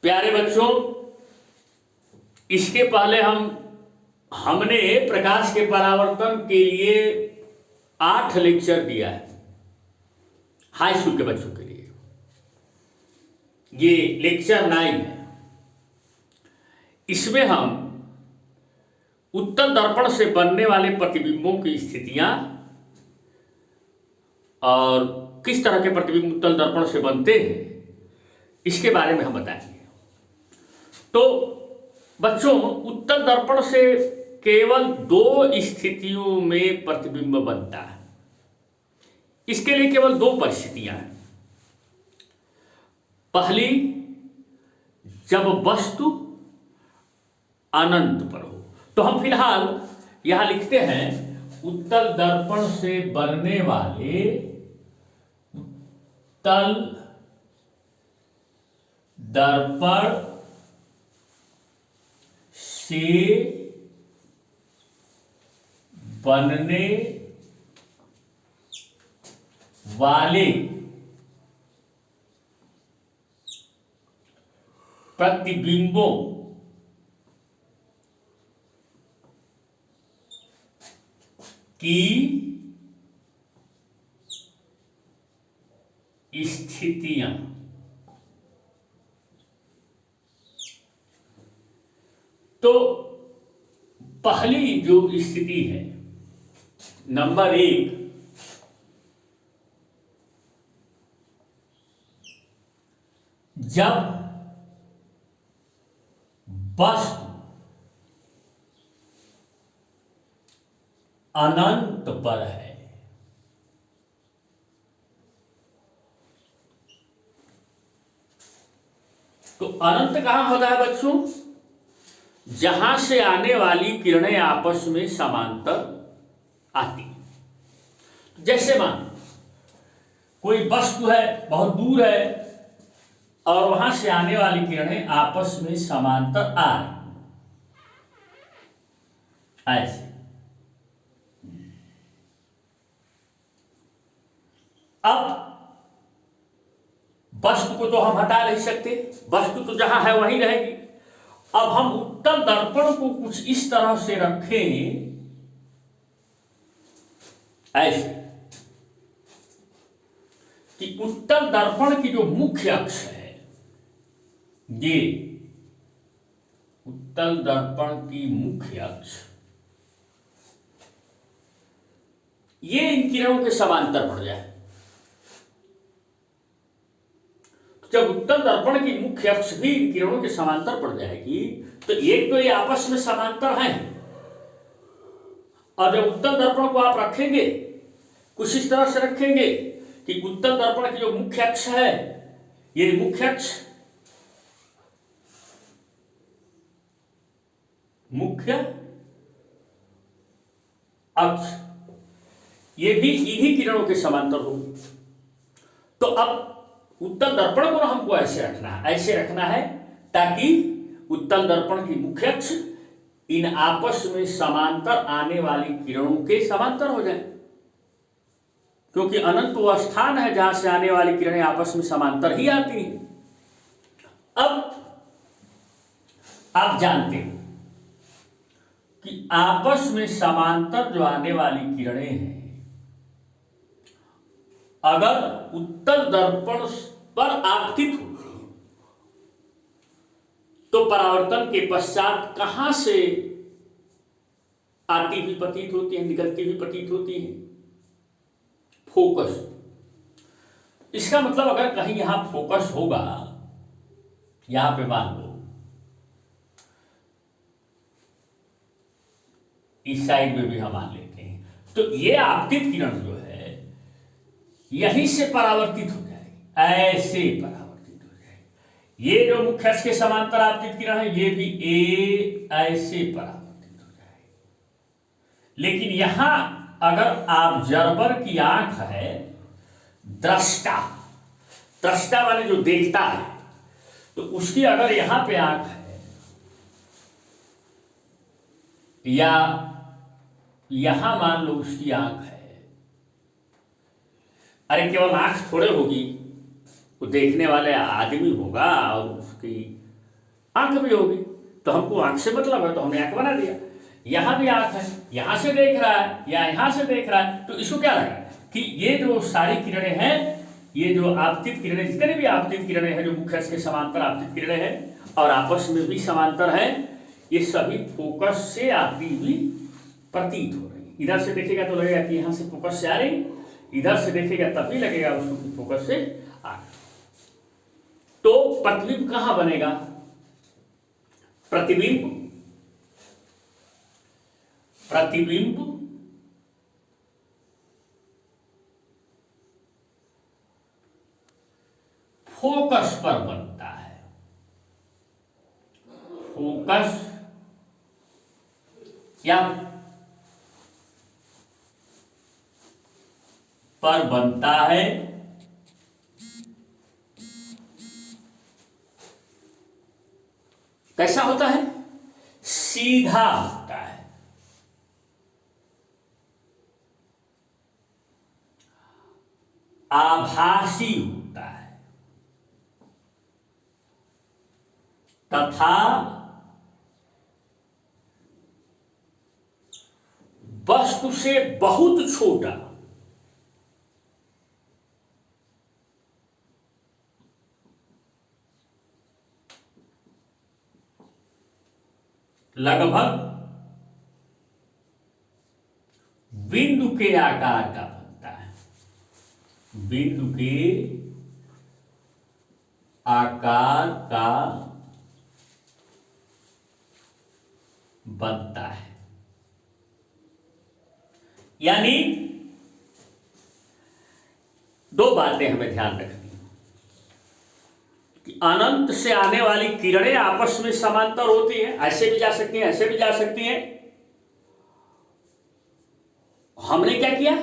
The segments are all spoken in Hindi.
प्यारे बच्चों, इसके पहले हमने प्रकाश के परावर्तन के लिए 8 लेक्चर दिया है हाई स्कूल के बच्चों के लिए। ये लेक्चर 9 है। इसमें हम उत्तल दर्पण से बनने वाले प्रतिबिंबों की स्थितियां और किस तरह के प्रतिबिंब उत्तल दर्पण से बनते हैं इसके बारे में हम बताएंगे। तो बच्चों, उत्तल दर्पण से केवल 2 स्थितियों में प्रतिबिंब बनता है। इसके लिए केवल 2 परिस्थितियां हैं। पहली, जब वस्तु अनंत पर हो। तो हम फिलहाल यहां लिखते हैं उत्तल दर्पण से बनने वाले उत्तल दर्पण से बनने वाले प्रतिबिंबों की स्थितियां। तो पहली जो स्थिति है, नंबर 1, जब वस्तु अनंत पर है। तो अनंत कहां होता है बच्चों? जहां से आने वाली किरणें आपस में समांतर आती हैं। जैसे मान कोई वस्तु है, बहुत दूर है, और वहां से आने वाली किरणें आपस में समांतर आ रही, ऐसे। अब वस्तु को तो हम हटा नहीं सकते, वस्तु तो जहां है वहीं रहेगी। अब हम उत्तल दर्पण को कुछ इस तरह से रखें, ऐसे कि उत्तल दर्पण की जो मुख्य अक्ष है, ये उत्तल दर्पण की मुख्य अक्ष, ये इन किरणों के समांतर पड़ जाए। जब उत्तल दर्पण की मुख्य अक्ष भी इन किरणों के समांतर पड़ जाएगी, तो एक तो ये आपस में समांतर हैं, और जब उत्तल दर्पण को आप रखेंगे कुछ इस तरह से रखेंगे कि उत्तल दर्पण की जो मुख्य अक्ष है, ये मुख्य अक्ष ये भी इन्हीं किरणों के समांतर होगी। तो अब उत्तल दर्पण को हमको ऐसे रखना है ताकि उत्तल दर्पण की मुख्य अक्ष इन आपस में समांतर आने वाली किरणों के समांतर हो जाए, क्योंकि अनंत वह स्थान है जहां से आने वाली किरणें आपस में समांतर ही आती हैं। अब आप जानते हो कि आपस में समांतर जो आने वाली किरणें हैं, अगर उत्तल दर्पण पर आपतित हो तो परावर्तन के पश्चात कहां से आती हुई प्रतीत होती है, निकलती हुई प्रतीत होती है? फोकस। इसका मतलब अगर कहीं यहां फोकस होगा, यहां पे मान लो इस साइड में भी हम मान लेते हैं, तो ये आपतित किरण जो है यहीं से परावर्तित हो जाएगी, ऐसे परावर्तित हो जाएगी। ये जो मुख्य अक्ष के समांतर आपतित किरण है, ये भी ऐसे परावर्तित हो जाएगी। लेकिन यहां अगर ऑब्जर्वर की आंख है, दृष्टा माने जो देखता है, तो उसकी अगर यहां पे आंख है या यहां मान लो उसकी आंख है, अरे केवल आंख थोड़े होगी, वो देखने वाले आदमी होगा और उसकी आंख भी होगी, तो हमको आंख से मतलब है तो हमने आंख बना दिया। यहां भी आंख है, यहां से देख रहा है या यहां से देख रहा है, तो इसको क्या लगा कि ये जो सारी किरणें हैं, ये जो आपतित किरणें, जितने भी आपतित किरणें हैं जो मुख्य अक्ष के समांतर आपतित किरणें हैं और आपस में भी समांतर हैं, ये सभी फोकस से आती हुई प्रतीत हो रही। इधर से देखेगा तो लगेगा कि यहां से फोकस से आ रही, इधर से देखेगा तब भी लगेगा उसको कि फोकस से आ रही। तो प्रतिबिंब कहां बनेगा? प्रतिबिंब फोकस पर बनता है। फोकस या पर बनता है, कैसा होता है? सीधा होता है। आभासी होता है तथा वस्तु से बहुत छोटा, लगभग बिंदु के आकार का बनता है। बिंदु के आकार का बनता है। यानी दो बातें हमें ध्यान रखनी कि अनंत से आने वाली किरणें आपस में समांतर होती हैं, ऐसे भी जा सकती हैं, ऐसे भी जा सकती हैं। हमने क्या किया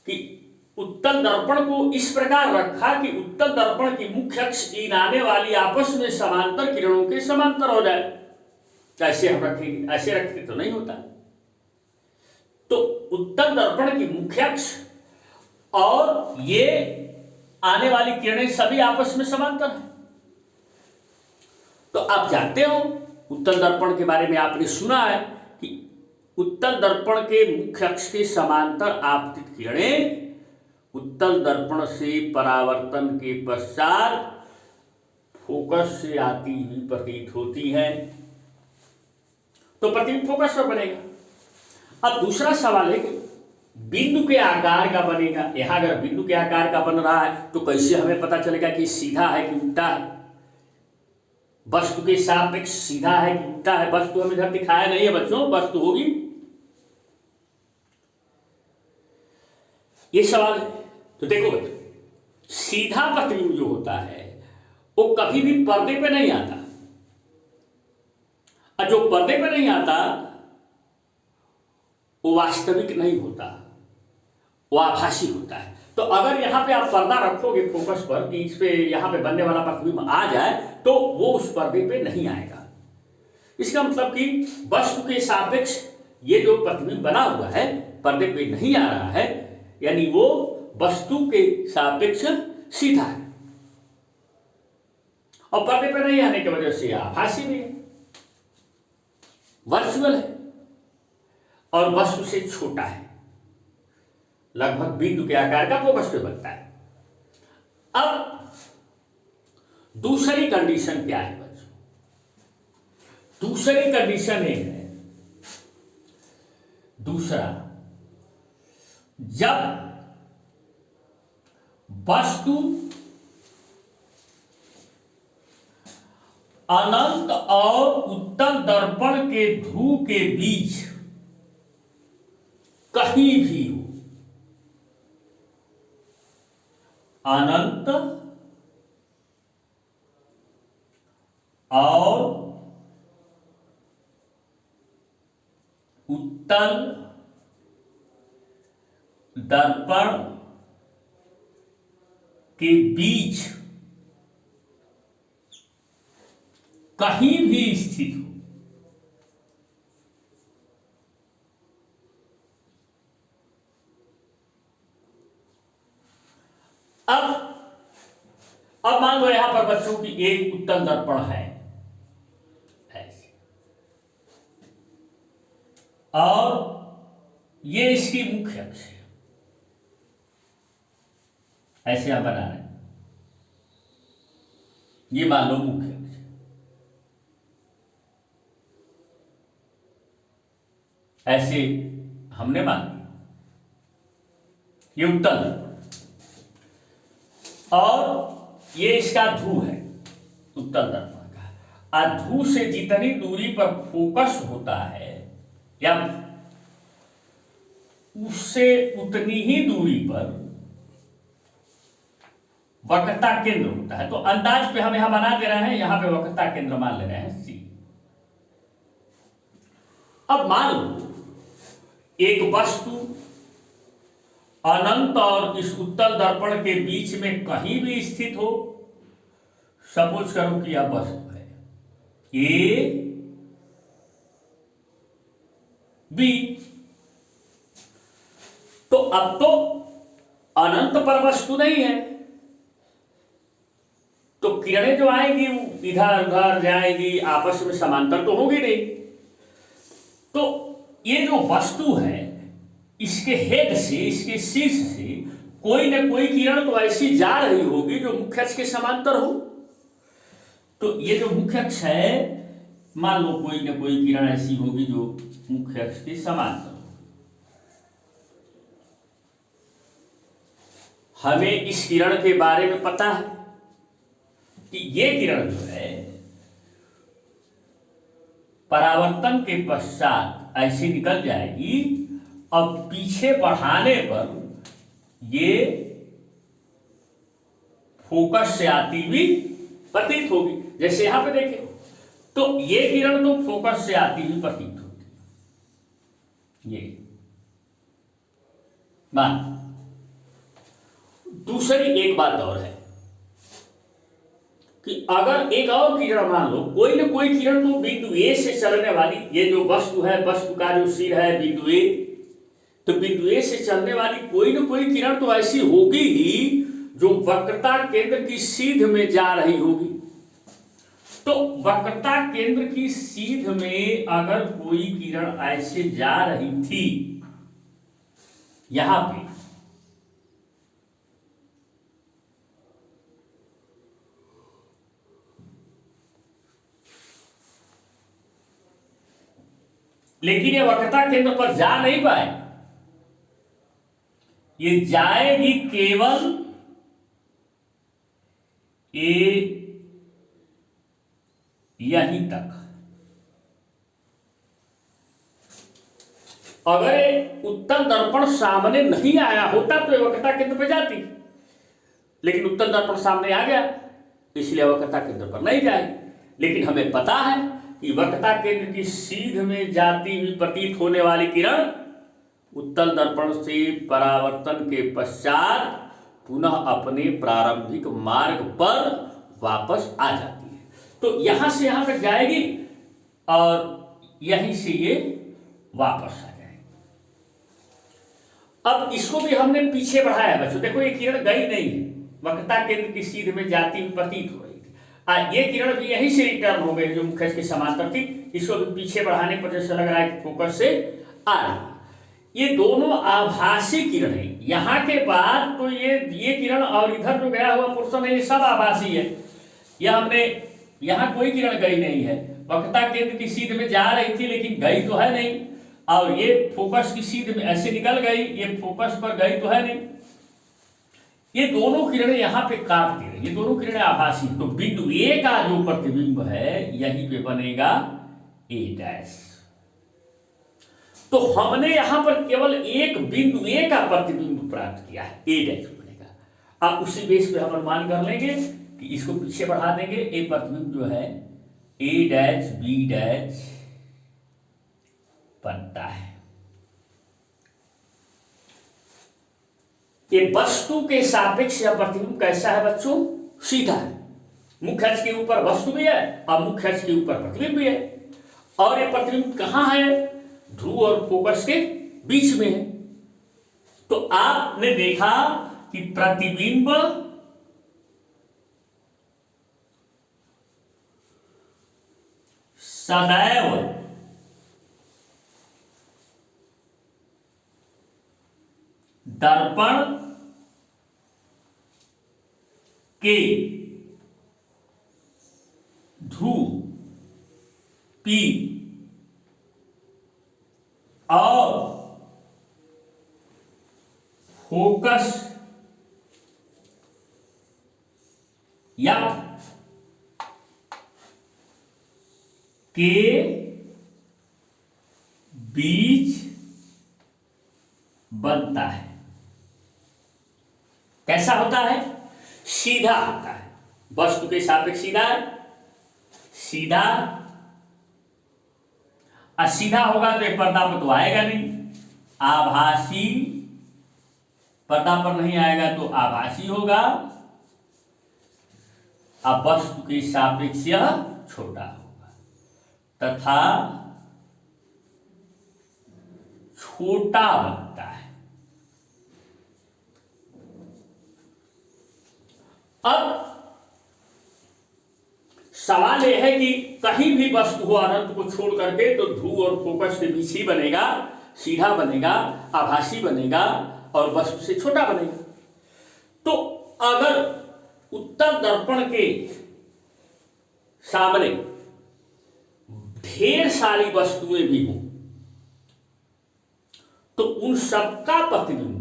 कि उत्तल दर्पण को इस प्रकार रखा कि उत्तल दर्पण की मुख्य अक्ष इन आने वाली आपस में समांतर किरणों के समांतर हो जाए। ऐसे हम रखेंगे, ऐसे रखते तो नहीं होता। तो उत्तल दर्पण की मुख्य अक्ष और ये आने वाली किरणें सभी आपस में समांतर हैं। तो आप जानते हो उत्तल दर्पण के बारे में आपने सुना है कि उत्तल दर्पण के मुख्य अक्ष के समांतर आपतित किरणें उत्तल दर्पण से परावर्तन के पश्चात फोकस से आती हुई प्रतीत होती हैं। तो प्रतिबिंब फोकस पर बनेगा। अब दूसरा सवाल है कि बिंदु के आकार का बनेगा। यहां अगर बिंदु के आकार का बन रहा है तो कैसे हमें पता चलेगा कि सीधा है कि उल्टा है? वस्तु के सापेक्ष सीधा है कि उल्टा है? वस्तु हमें इधर दिखाया नहीं है बच्चों, वस्तु होगी, ये सवाल है। तो देखो बच्चों, सीधा प्रतिबिंब जो होता है वो कभी भी पर्दे पे नहीं आता, और जो पर्दे पे नहीं आता वो वास्तविक नहीं होता, वो आभासी होता है। तो अगर यहां पे आप पर्दा रखोगे फोकस पर कि इस पे यहां पे बनने वाला प्रतिबिंब आ जाए तो वो उस पर्दे पे नहीं आएगा। इसका मतलब कि वस्तु के सापेक्ष ये जो प्रतिबिंब बना हुआ है पर्दे पे नहीं आ रहा है, यानी वो वस्तु के सापेक्ष सीधा है और पर्दे पे नहीं आने की वजह से आभासी भी है, वर्चुअल है और वस्तु से छोटा है, लगभग बिंदु के आकार का फोकस पे बनता है। अब दूसरी कंडीशन क्या है बच्चों? दूसरी कंडीशन ये है, दूसरा, जब वस्तु अनंत और उत्तल दर्पण के ध्रुव के बीच कहीं भी हो, अनंत और उत्तल दर्पण के बीच कहीं भी स्थित हो, अब मान लो यहां पर बच्चों की एक उत्तल दर्पण है और ये इसकी मुख्य अक्ष है। ऐसे हम बना रहे हैं, ये मान लो मुख्य अक्ष है। ऐसे हमने मान लिया, ये उत्तल दर्पण और ये इसका ध्रुव है उत्तल दर्पण का। और ध्रुव से जितनी दूरी पर फोकस होता है या उससे उतनी ही दूरी पर वक्रता केंद्र होता है। तो अंदाज पे हम यहां बना दे रहे हैं, यहां पे वक्रता केंद्र मान ले रहे हैं सी। अब मान लो एक वस्तु अनंत और इस उत्तल दर्पण के बीच में कहीं भी स्थित हो। सपोज करो कि यह वस्तु है ए बी, तो अब तो अनंत पर वस्तु नहीं है, तो किरणें जो आएंगी इधर उधर जाएगी, आपस में समांतर तो होगी नहीं। तो ये जो वस्तु है इसके हेड से, इसके शीर्ष से कोई न कोई किरण तो ऐसी जा रही होगी जो मुख्य अक्ष के समांतर हो। तो ये जो मुख्य अक्ष है, मान लो कोई न कोई किरण ऐसी होगी जो मुख्य अक्ष के समांतर हो। हमें इस किरण के बारे में पता है कि ये किरण जो है परावर्तन के पश्चात ऐसे निकल जाएगी। अब पीछे बढ़ाने पर ये फोकस से आती हुई प्रतीत होगी। जैसे यहां पे देखें तो ये किरण तो फोकस से आती हुई प्रतीत होती है। ये मान दूसरी एक बात और है कि अगर एक और किरण मान लो, कोई न कोई किरण तो बिंदु ए से चलने वाली, ये जो वस्तु है, वस्तु का जो सिर है बिंदु ए, तो बिंदु ए से चलने वाली कोई न कोई किरण तो ऐसी होगी ही जो वक्रता केंद्र की सीध में जा रही होगी। तो वक्रता केंद्र की सीध में अगर कोई किरण ऐसे जा रही थी यहां पे, लेकिन ये वक्रता केंद्र पर जा नहीं पाए, ये जाएगी केवल यहीं तक। अगर ये उत्तल दर्पण सामने नहीं आया होता तो ये वक्रता केंद्र पर जाती, लेकिन उत्तल दर्पण सामने आ गया इसलिए वक्रता केंद्र पर नहीं जाएगी। लेकिन हमें पता है कि वक्रता केंद्र की सीध में जाती हुई प्रतीत होने वाली किरण उत्तल दर्पण से परावर्तन के पश्चात पुनः अपने प्रारंभिक मार्ग पर वापस आ जाती है। तो यहां से यहां तक जाएगी और यहीं से ये वापस आ जाएगी। अब इसको भी हमने पीछे बढ़ाया बच्चों, देखो ये किरण गई नहीं है, वक्रता केंद्र की सीध में जाती हुई प्रतीत हो रही थी। ये किरण भी यहीं से रिटर्न हो गई जो मुख्य अक्ष के समांतर थी, इसको भी पीछे बढ़ाने पर जैसे लग रहा है कि फोकस से आ रही। ये दोनों आभासी किरण है। यहां के बाद तो ये किरण और इधर जो गया हुआ पोर्शन है ये सब आभासी है। यह हमने यहां कोई किरण गई नहीं है, वक्रता केंद्र की सीध में जा रही थी लेकिन गई तो है नहीं, और ये फोकस की सीध में ऐसे निकल गई, ये फोकस पर गई तो है नहीं। ये दोनों किरणें यहां पे काटती रही, ये दोनों किरणें आभासी। तो बिंदु ए का जो प्रतिबिंब है यहीं पे बनेगा ए डैश। तो हमने यहां पर केवल एक बिंदु ए का प्रतिबिंब प्राप्त किया है, ए डैश बनेगा। अब उसी बेस पे हम अनुमान कर लेंगे कि इसको पीछे बढ़ा देंगे, ए प्रतिबिंब जो है ए डैश बी डैश बनता है। ये वस्तु के सापेक्ष यह प्रतिबिंब कैसा है बच्चों? सीधा है। मुख्य अक्ष के ऊपर वस्तु भी है और मुख्य अक्ष के ऊपर प्रतिबिंब भी है। और ये प्रतिबिंब कहां है? ध्रुव और फोकस के बीच में है। तो आपने देखा कि प्रतिबिंब सदैव दर्पण के ध्रुव P और फोकस F के बीच बनता है। कैसा होता है? सीधा होता है, वस्तु के सापेक्ष सीधा है, सीधा। सीधा होगा तो एक पर्दा पर तो आएगा नहीं, आभासी, पर्दा पर नहीं आएगा तो आभासी होगा। अब वस्तु के सापेक्ष यह छोटा होगा तथा छोटा बनता है। अब सवाल यह है कि कहीं भी वस्तु हो अनंत को छोड़ करके तो ध्रुव और फोकस के बीच ही बनेगा, सीधा बनेगा, आभासी बनेगा और वस्तु से छोटा बनेगा। तो अगर उत्तल दर्पण के सामने ढेर सारी वस्तुएं भी हों तो उन सबका प्रतिबिंब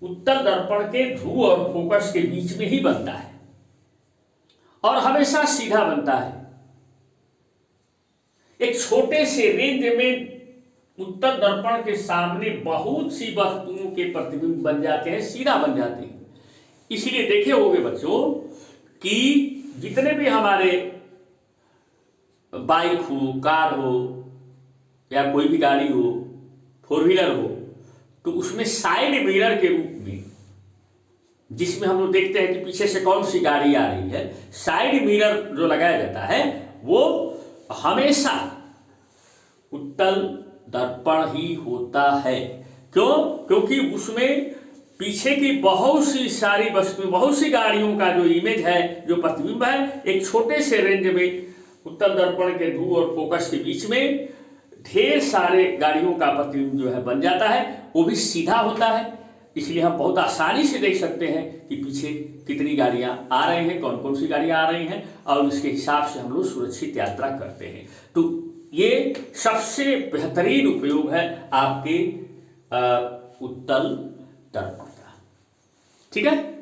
उत्तल दर्पण के ध्रुव और फोकस के बीच में ही बनता है और हमेशा सीधा बनता है। एक छोटे से रेंज में उत्तल दर्पण के सामने बहुत सी वस्तुओं के प्रतिबिंब बन जाते हैं, सीधा बन जाते हैं। इसलिए देखे होंगे बच्चों कि जितने भी हमारे बाइक हो, कार हो या कोई भी गाड़ी हो, फोर व्हीलर हो, तो उसमें साइड मिरर के रूप में, जिसमें हम लोग देखते हैं कि पीछे से कौन सी गाड़ी आ रही है, साइड मिरर जो लगाया जाता है वो हमेशा उत्तल दर्पण ही होता है। क्यों? क्योंकि उसमें पीछे की बहुत सी सारी वस्तु, बहुत सी गाड़ियों का जो इमेज है, जो प्रतिबिंब है, एक छोटे से रेंज में उत्तल दर्पण के ध्रुव और फोकस के बीच में ढेर सारे गाड़ियों का प्रतिबिंब जो है बन जाता है, वो भी सीधा होता है। इसलिए हम बहुत आसानी से देख सकते हैं कि पीछे कितनी गाड़ियां आ रही हैं, कौन कौन सी गाड़ियां आ रही हैं और उसके हिसाब से हम लोग सुरक्षित यात्रा करते हैं। तो ये सबसे बेहतरीन उपयोग है आपके उत्तल दर्पण का। ठीक है।